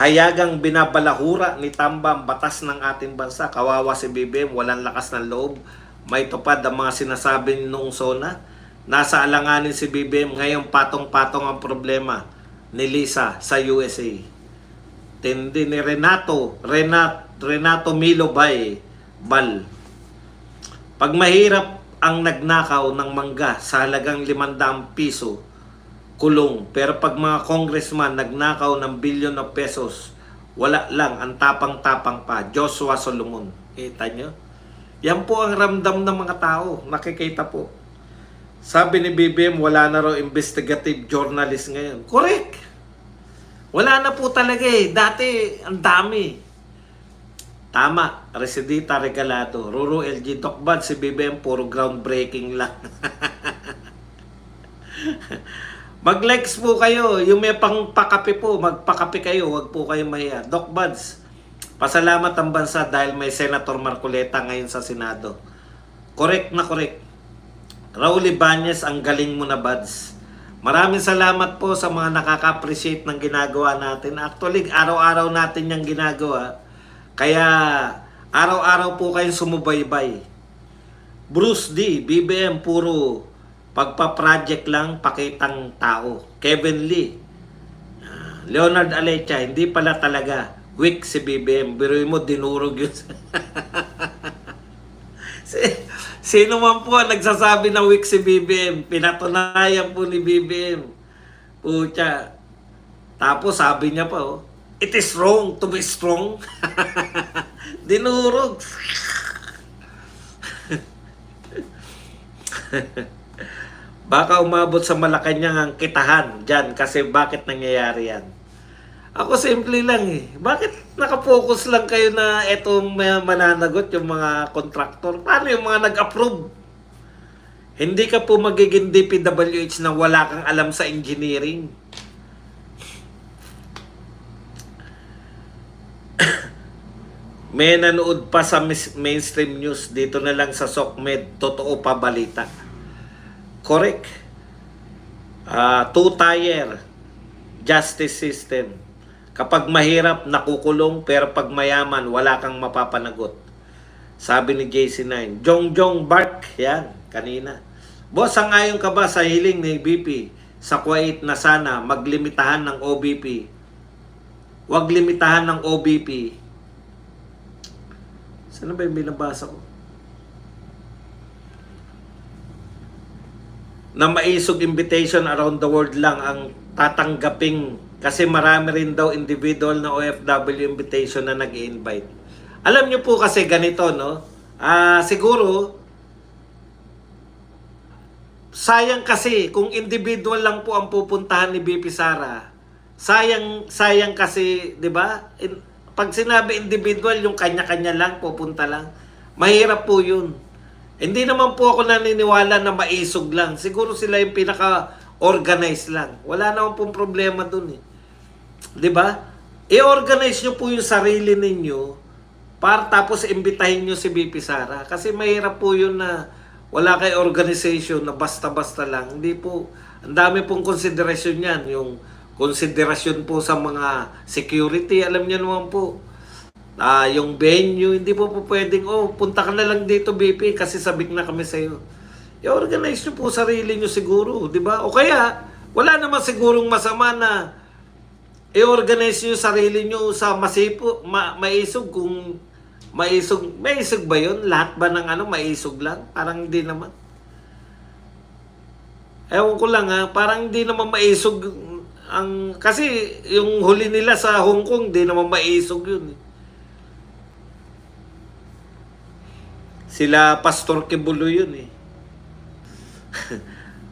Hayagang binabalahura ni Tamba ang batas ng ating bansa. Kawawa si BBM, walang lakas ng loob. May tupad ang mga sinasabi noong SONA. Nasa alanganin si BBM, ngayon patong-patong ang problema ni Lisa sa USA. Tindi ni Renato Milo Bal. Pag mahirap ang nagnakaw ng mangga sa halagang 500 piso, kulong. Pero pag mga congressman nagnakaw ng billion of pesos, wala lang, ang tapang-tapang pa. Joshua Solomon. Kita nyo? Yan po ang ramdam ng mga tao. Nakikita po. Sabi ni BBM, wala na raw investigative journalist ngayon. Correct! Wala na po talaga eh. Dati, ang dami. Tama. Residita Regalado. Ruru LG Tokbad, si BBM, puro groundbreaking lang. Mag-likes po kayo. Yung may pangpakape po, magpakape kayo. Huwag po kayo mahiya. Doc Buds, pasalamat ang bansa dahil may Senator Marcoleta ngayon sa Senado. Correct na correct. Raul Ibanez, ang galing mo na, Buds. Maraming salamat po sa mga nakaka-appreciate ng ginagawa natin. Actually, araw-araw natin yung ginagawa. Kaya, araw-araw po kayong sumubaybay. Bruce D, BBM, puro pagpa-project lang, pakitang tao. Kevin Lee, Leonard Alecha, hindi pala talaga weak si BBM. Biruin mo, dinurog yun. Sino man po ang nagsasabi na weak si BBM? Pinatunayan po ni BBM. Pucha. Tapos sabi niya pa, oh, it is wrong to be strong. Dinurog. Baka umabot sa Malacanang ang kitahan dyan kasi bakit nangyayari yan? Ako simple lang eh. Bakit nakafocus lang kayo na etong mananagot yung mga kontraktor? Paano yung mga nag-approve? Hindi ka po magiging DPWH na wala kang alam sa engineering. May nanood pa sa mainstream news. Dito na lang sa SOCMED. Totoo pa balita. Correct. Two-tier justice system. Kapag mahirap, nakukulong, pero pag mayaman, wala kang mapapanagot. Sabi ni JC9. Jongjong Bark, yan, kanina. Boss, sangayon ka ba sa hiling ni BP sa Kuwait na sana maglimitahan ng OBP? Huwag limitahan ng OBP. Saan ba yung binabasa ko? Na maisog invitation around the world lang ang tatanggaping kasi marami rin daw individual na OFW invitation na nag-i-invite. Alam nyo po kasi ganito, no? Siguro, sayang kasi kung individual lang po ang pupuntahan ni BP Sara. Sayang kasi, di ba? Pag sinabi individual, yung kanya-kanya lang, pupunta lang. Mahirap po yun. Hindi naman po ako naniniwala na maisog lang. Siguro sila yung pinaka-organize lang. Wala naman pong problema dun eh. 'Di ba? I-organize nyo po yung sarili ninyo para tapos imbitahin nyo si BP Sara. Kasi mahirap po yun na wala kay organization na basta-basta lang. Hindi po. Ang dami pong konsiderasyon yan. Yung konsiderasyon po sa mga security. Alam niyo naman po. Yung venue, hindi po pwedeng, punta ka na lang dito BP kasi sabik na kami sa'yo. I-organize nyo po sarili nyo siguro, di ba? O kaya, wala naman sigurong masama na i-organize nyo sarili nyo sa maisog kung maisog ba yun? Lahat ba ng maisog lang? Parang hindi naman. Ewan ko lang parang hindi naman maisog kasi yung huli nila sa Hong Kong, hindi naman maisog yun eh. Sila Pastor Kibulo yun eh.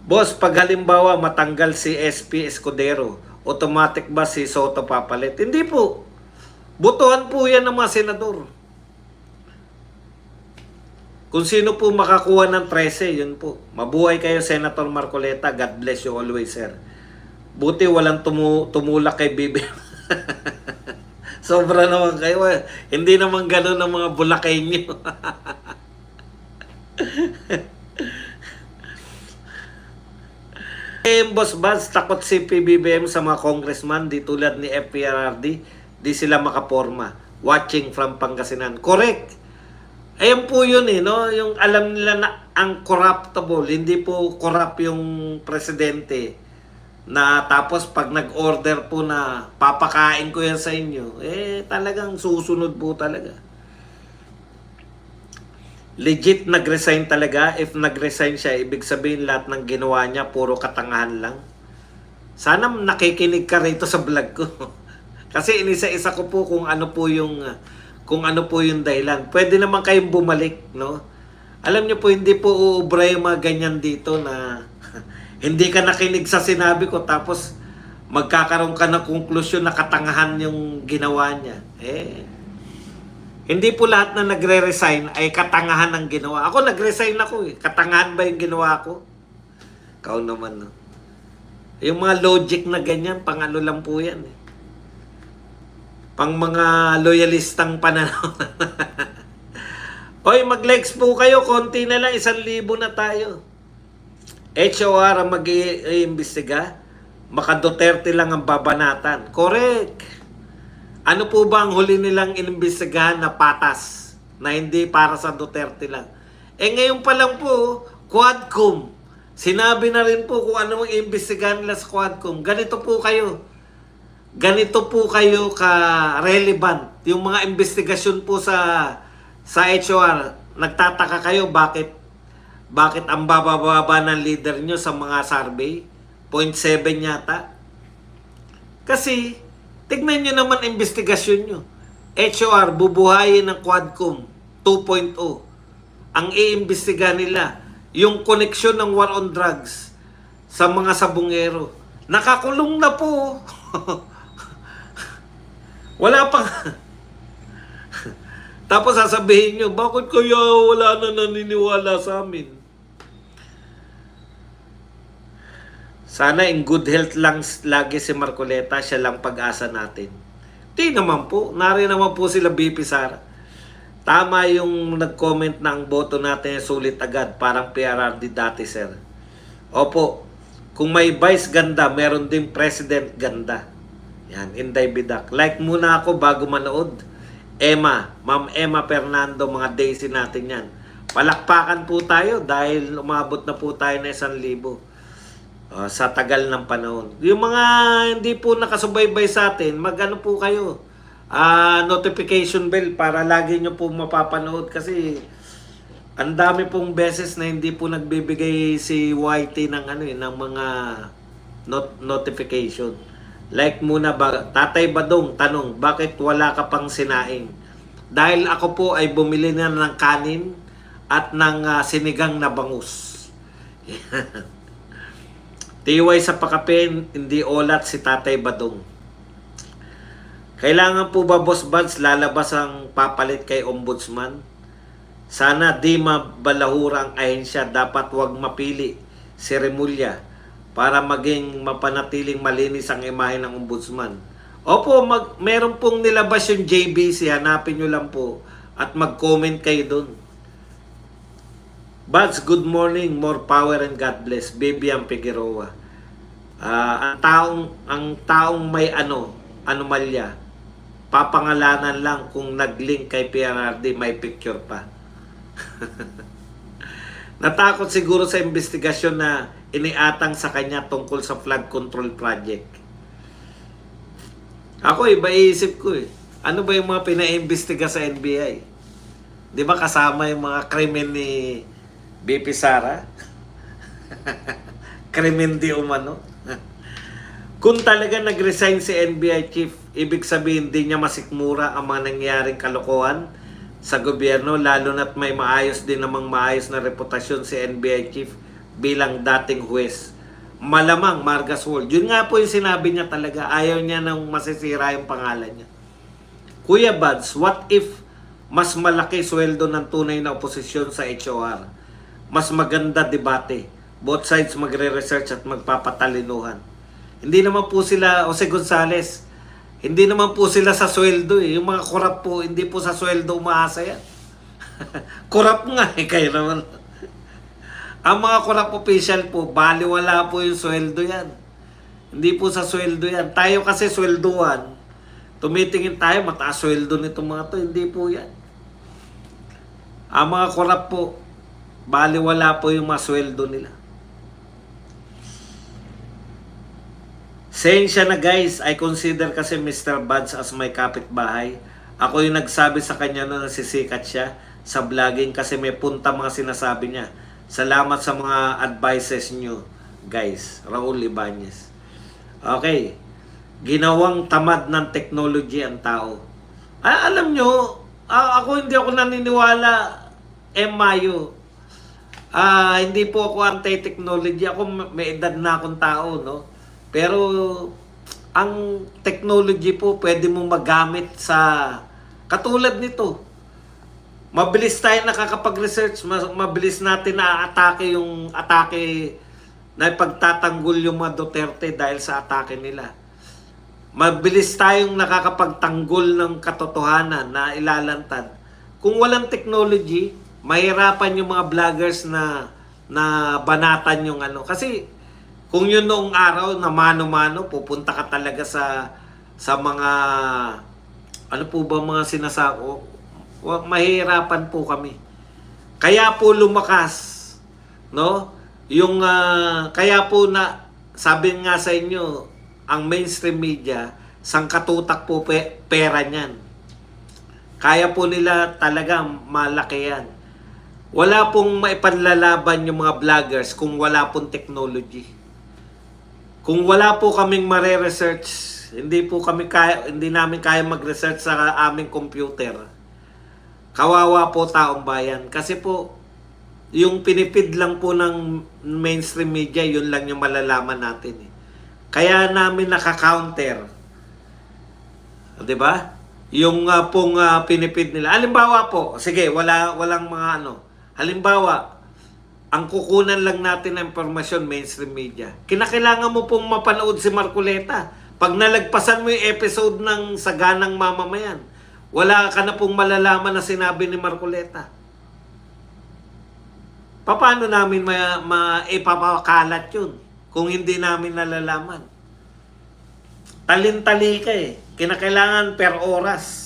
Boss, pag halimbawa matanggal si SP Escudero, automatic ba si Soto papalit? Hindi po. Botohan po yan ng mga senador. Kung sino po makakuha ng 13, yun po. Mabuhay kayo, Senator Marcoleta. God bless you always, sir. Buti walang tumulak kay BBM. Sobra naman kayo. Hindi naman ganun ang mga bulakay niyo. Boss Baz, takot si PBBM sa mga congressman di tulad ni FPRRD. di sila makaporma. Watching from Pangasinan. Correct. Ayun po yun no? Yung alam nila na ang corruptible, hindi po corrupt yung presidente. Na tapos pag nag-order po na papakain ko yan sa inyo, talagang susunod po talaga. Legit nag-resign talaga. If nag-resign siya, ibig sabihin lahat ng ginawa niya, puro katangahan lang. Sana nakikinig ka rito sa vlog ko. Kasi inisa-isa ko po kung ano po yung dahilan. Pwede naman kayong bumalik, no? Alam niyo po, hindi po uubra yung mga ganyan dito na hindi ka nakinig sa sinabi ko tapos magkakaroon ka ng konklusyon na katangahan yung ginawa niya. Hindi po lahat na nagre-resign ay katangahan ang ginawa. Ako nag-resign ako eh. Katangahan ba yung ginawa ko? Ikaw naman, no? Yung mga logic na ganyan, pang ano lang po yan eh. Pang mga loyalistang pananaw. Oy, mag-legs po kayo. Konti na lang. 1,000 na tayo. HOR ang mag-iimbestiga. Maka Duterte lang ang babanatan. Correct. Ano po ba ang huli nilang inimbestigahan na patas? Na hindi para sa Duterte lang. Ngayon pa lang po, Quadcom. Sinabi na rin po kung ano ang iimbestigahan nila sa Quadcom. Ganito po kayo ka-relevant. Yung mga investigasyon po sa HOR, nagtataka kayo bakit ang bababa ng leader nyo sa mga survey? 0.7 yata. Kasi, tignan nyo naman investigasyon nyo. HOR, bubuhayin ng Quadcom 2.0. Ang iimbestiga nila, yung koneksyon ng war on drugs sa mga sabungero. Nakakulong na po. Wala pang tapos sasabihin nyo, bakit kaya wala na naniniwala sa amin? Sana in good health lang lagi si Marcoleta, siya lang pag-asa natin. Di naman po, narin naman po sila BP Sara. Tama yung nag-comment na ang boto natin sulit agad, parang PRRD dati, sir. Opo, kung may vice ganda, meron din president ganda. Yan, Inday Bidak. Like muna ako bago manood. Ma'am Emma Fernando, mga Daisy natin yan. Palakpakan po tayo dahil umabot na po tayo na 1,000 sa tagal ng panahon. Yung mga hindi po nakasubaybay sa atin, mag-ano po kayo, notification bell para lagi nyo po mapapanood kasi ang dami pong beses na hindi po nagbibigay si YT ng ng mga notification. Like muna ba, Tatay Badong, tanong, bakit wala ka pang sinaing? Dahil ako po ay bumili na ng kanin at ng sinigang na bangus. Tiway sa pakapin, hindi olat si Tatay Badong. Kailangan po ba, Boss Buds, lalabas ang papalit kay Ombudsman? Sana di mabalahura ang ahensya, dapat wag mapili si Remulla para maging mapanatiling malinis ang imahe ng Ombudsman. Opo, meron pong nilabas yung JBC, hanapin nyo lang po at mag-comment kayo dun. Buds, good morning, more power and God bless. Bibian Figueroa. Ang taong may anomalya, papangalanan lang kung nag-link kay PRRD, may picture pa. Natakot siguro sa investigasyon na iniatang sa kanya tungkol sa flood control project. Ako iba isip ko eh. Ano ba yung mga pinaimbestiga sa NBI? Di ba kasama yung mga krimen ni BP Sara? Krimen di umano? Kung talaga nag-resign si NBI chief, ibig sabihin di niya masikmura ang mga nangyaring kalokohan sa gobyerno, lalo na't may maayos na reputasyon si NBI chief bilang dating huwes. Malamang Margas World. Yun nga po yung sinabi niya talaga. Ayaw niya nang masisira yung pangalan niya. Kuya Buds, what if mas malaki sweldo ng tunay na oposisyon sa HOR? Mas maganda debate. Both sides magre-research at magpapatalinuhan. Hindi naman po sila, Jose Gonzales, hindi naman po sila sa sweldo eh. Yung mga korap po, hindi po sa sweldo umaasa yan. Korap nga eh, kayo naman. Ang mga korap official po, baliwala po yung sweldo yan. Hindi po sa sweldo yan. Tayo kasi swelduan. tumitingin tayo, mataas sweldo nitong mga to. Hindi po yan. Ang mga korap po, baliwala po yung mga sweldo nila. Sensya na guys, I consider kasi Mr. Buds as my kapitbahay. Ako yung nagsabi sa kanya na nasisikat siya sa vlogging kasi may punta mga sinasabi niya. Salamat sa mga advices nyo, guys. Raul Ibanez. Okay. Ginawang tamad ng technology ang tao. Alam nyo, hindi ako naniniwala, Mayo. Hindi po ako anti-technology. Ako may edad na akong tao, no? Pero ang technology po pwede mo magamit sa katulad nito. Mabilis tayo nakakapag-research, mabilis natin na-atake na ipagtatanggol yung mga Duterte dahil sa atake nila. Mabilis tayong nakakapagtanggol ng katotohanan na ilalantad. Kung walang technology, mahirapan yung mga vloggers na banatan yung ano. Kasi kung yun noong araw na mano-mano, pupunta ka talaga sa mga ano po ba mga sinasako, mahirapan po kami. Kaya po lumakas, no? Yung kaya po na sabi nga sa inyo, ang mainstream media, sangkatutak po pera niyan. Kaya po nila talaga malaki yan. Wala pong maipanlalaban yung mga vloggers kung wala pong technology. Kung wala po kaming mare-research, hindi namin kaya mag-research sa aming computer. Kawawa po taong bayan. Kasi po, yung pinipid lang po ng mainstream media, yun lang yung malalaman natin. Kaya namin naka-counter. 'Di ba? Yung pinipid nila. Halimbawa po, sige, walang mga ano. Halimbawa, ang kukunan lang natin ng impormasyon, mainstream media. Kinakailangan mo pong mapanood si Marcoleta. Pag nalagpasan mo yung episode ng Saganang Mamamayan, wala ka na pong malalaman na sinabi ni Marcoleta. Paano namin maipapakalat yun kung hindi namin nalalaman? Talin-tali ka eh. Kinakailangan per oras.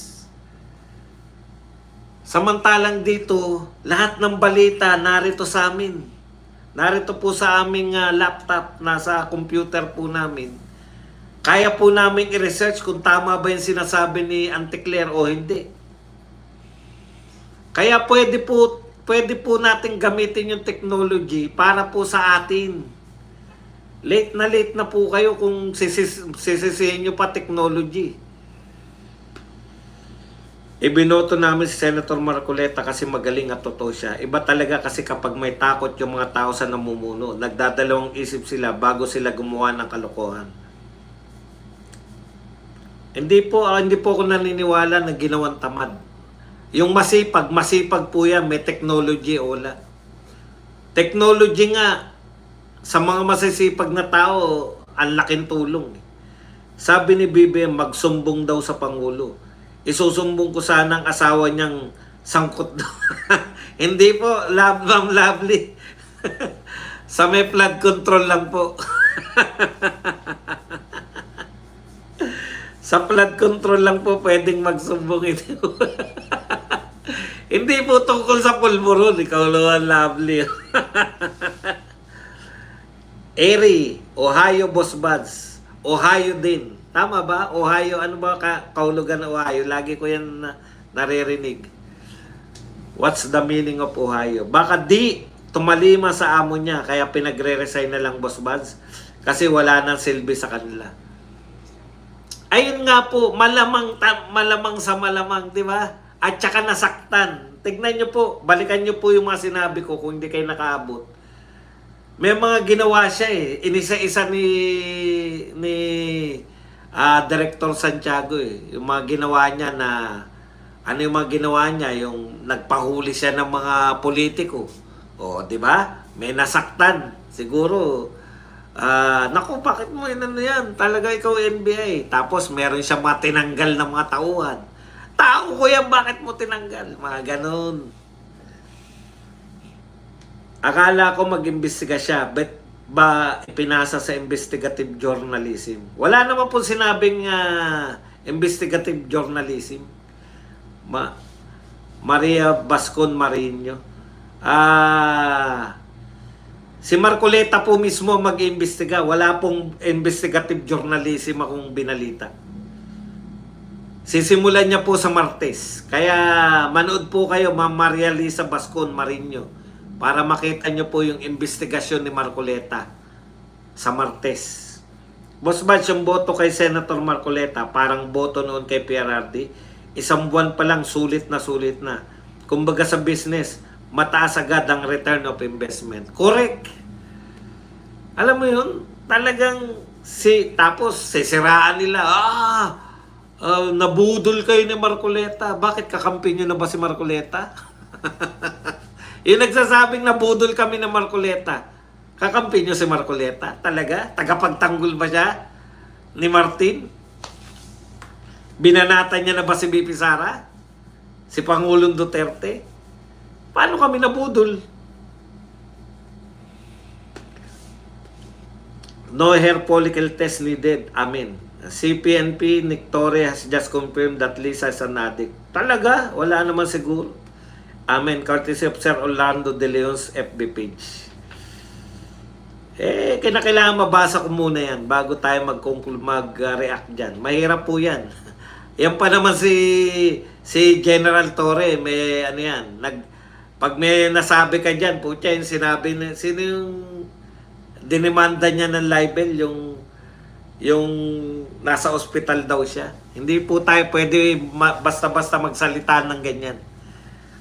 Samantalang dito, lahat ng balita narito sa amin. Narito po sa aming laptop, nasa computer po namin. Kaya po namin i-research kung tama ba yung sinasabi ni Auntie Claire o hindi. Kaya pwede po natin gamitin yung technology para po sa atin. Late na po kayo kung sisisihin nyo pa technology. Ibinoto namin si Senator Marcoleta kasi magaling at totoo siya. Iba talaga kasi kapag may takot yung mga tao sa namumuno, nagdadalawang isip sila bago sila gumawa ng kalokohan. Hindi po ako naniniwala na ginawang tamad. Yung masipag po yan, may technology o wala. Technology nga, sa mga masisipag na tao, ang laking tulong. Sabi ni BBM, magsumbong daw sa Pangulo. Isusumbong ko sana ang asawa niyang sangkot daw. Hindi po, lovely. Sa may flood control lang po. Sa flood control lang po pwedeng magsumbong ito. Hindi po tungkol sa pulburon. Ikaw naman, lovely. Erie, Ohio, Boss Buds. Ohio din. Tama ba? Ohio, ano ba kahulugan ng Ohio? Lagi ko yan naririnig. What's the meaning of Ohio? Baka di tumalima sa amo niya, kaya pinagre-resign na lang, Boss Buds. Kasi wala nang silbi sa kanila. Ayun nga po, malamang sa malamang, di ba? At saka nasaktan. Tignan nyo po, balikan nyo po yung mga sinabi ko kung hindi kayo nakaabot. May mga ginawa siya eh. Inisa-isa ni Director Santiago eh. Yung mga ginawa niya na, ano yung mga ginawa niya? Yung nagpahuli siya ng mga politiko. O, di ba? May nasaktan. Siguro, naku, bakit mo inano yan? Talaga ikaw NBI. Tapos meron siya mga tinanggal na mga tauhan. Tao ko yan, bakit mo tinanggal? Mga ganon. Akala ko mag-imbestiga siya, but ba ipinasa sa investigative journalism? Wala naman po sinabing investigative journalism. Maria Bascon Marino. Si Marcoleta po mismo mag-iimbestiga. Wala pong investigative journalism akong binalita. Sisimulan niya po sa Martes. Kaya manood po kayo, Ma'am Maria Lisa Bascon Marino, para makita niyo po yung investigasyon ni Marcoleta sa Martes. Boss Badge, yung boto kay Senator Marcoleta, parang boto noon kay PRRD, isang buwan pa lang, sulit na sulit na. Kumbaga sa business, mataas agad ang return of investment. Correct. Alam mo yun, talagang tapos sisiraan nila, nabudol kayo ni Marcoleta. Bakit kakampi nyo na ba si Marcoleta? Yung nagsasabing nabudol kami ng Marcoleta, kakampi nyo si Marcoleta? Talaga? Tagapagtanggol ba siya ni Martin? Binanatan niya na ba si BP Sara? Si Pangulong Duterte? Paano kami nabudol? No hair follicle test needed. Amen. CPNP, Nick Torre has just confirmed that Lisa is an addict. Talaga? Wala naman siguro. Amen. Courtesy of Sir Orlando De Leon's FB page. Kinakailangan mabasa ko muna yan bago tayo mag-react dyan. Mahirap po yan. Yan pa naman si General Torre, may ano yan. Pag may nasabi ka dyan, putya yung sinabi, sino yung dinimanda niya ng libel, yung nasa ospital daw siya. Hindi po tayo pwede basta-basta magsalita ng ganyan.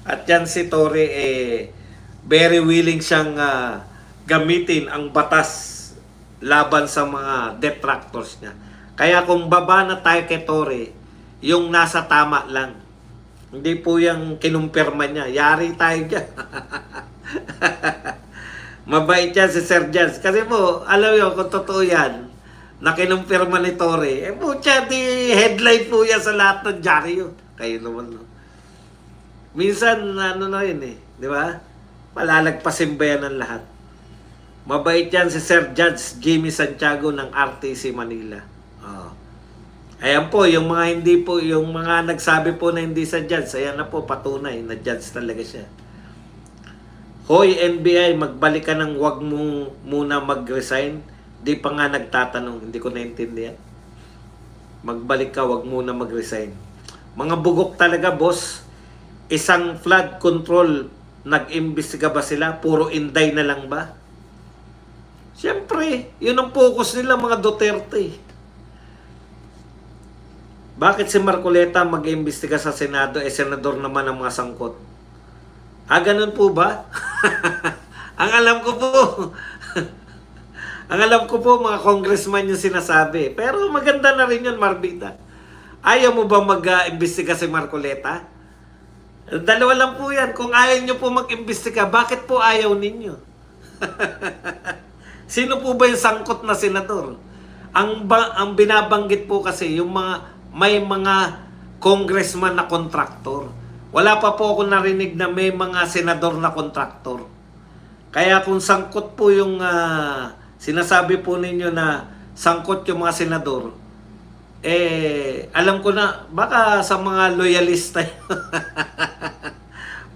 At yan si Torre, very willing siyang gamitin ang batas laban sa mga detractors niya. Kaya kung baba na tayo kay Torre, yung nasa tama lang. Hindi po yung kinumpirma niya. Yari tayo dyan. Mabait yan si Sir Jans. Kasi po, alam mo kung totoo yan, na kinumpirma ni Torre, po siya, di headline po yan sa lahat ng dyaryo. Kayo naman, no? Minsan, ano na yun di ba? Palalagpasin ba yan ng lahat? Mabait yan si Sir Judge Jimmy Santiago ng RTC Manila. Ayan po, yung mga hindi po, yung mga nagsabi po na hindi sa judge, ayan na po, patunay na judge talaga siya. Hoy NBI, magbalik ka ng wag mo muna mag-resign. Di pa nga nagtatanong, hindi ko naintindihan. Magbalik ka, wag muna mag-resign. Mga bugok talaga, boss. Isang flood control, nag-imbestiga ba sila? Puro inday na lang ba? Siyempre, yun ang focus nila, mga Duterte. Bakit si Marcoleta mag-iimbestiga sa Senado, senador naman ang mga sangkot? Ganun po ba? Ang alam ko po, mga congressman yung sinasabi. Pero maganda na rin yun, Marbita. Ayaw mo ba mag-imbestiga si Marcoleta? Dalawa lang po yan. Kung ayaw nyo po mag-imbestiga, bakit po ayaw ninyo? Sino po ba yung sangkot na senador? Ang binabanggit po kasi yung may mga congressman na kontraktor. Wala pa po ako narinig na may mga senador na kontraktor. Kaya kung sangkot po yung sinasabi po ninyo na sangkot yung mga senador, alam ko na, baka sa mga loyalista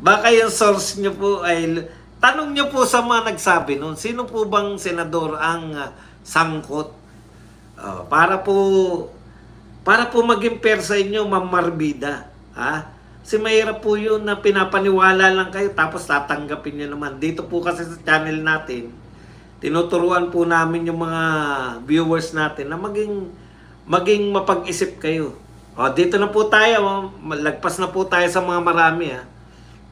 baka yung source nyo po ay, tanong nyo po sa mga nagsabi nun, sino po bang senador ang sangkot? Para po maging fair sa inyo, Ma'am Marbida. Kasi mahirap po yun na pinapaniwala lang kayo tapos tatanggapin nyo naman. Dito po kasi sa channel natin, tinuturuan po namin yung mga viewers natin na maging mapag-isip kayo. Dito na po tayo. Lagpas na po tayo sa mga marami.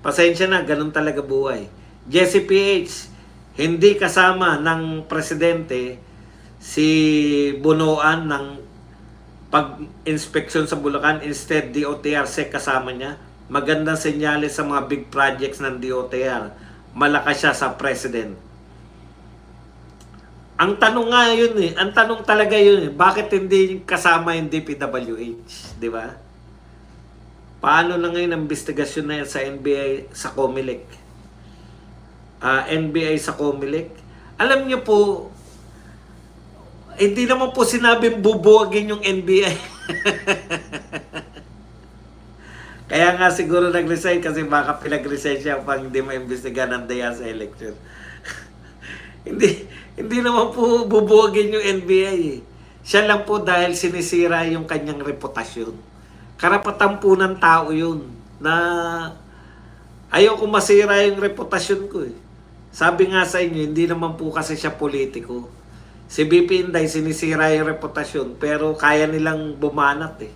Pasensya na, ganun talaga buhay. Jesse PH, hindi kasama ng presidente si Bunoan ng pag-inspeksyon sa Bulacan, instead DOTR-SEC kasama niya. Magandang senyales sa mga big projects ng DOTR. Malakas siya sa president. Ang tanong nga yun ang tanong talaga yun bakit hindi kasama yung DPWH, di ba? Paano na ngayon ang investigasyon na yan sa NBI sa COMELEC? NBI sa COMELEC? Alam niyo po, Hindi naman po sinabing bubuwagin yung NBI. Kaya nga siguro nag-resign kasi baka pinag-resign siya pang hindi maimbestigahan ng DIA sa election. Hindi naman po bubuwagin yung NBI eh. Siya lang po dahil sinisira yung kanyang reputasyon. Karapatan po ng tao yun na ayaw ko masira yung reputasyon ko eh. Sabi nga sa inyo, hindi naman po kasi siya politiko. Si BP Inday sinisira yung reputasyon pero kaya nilang bumanat eh.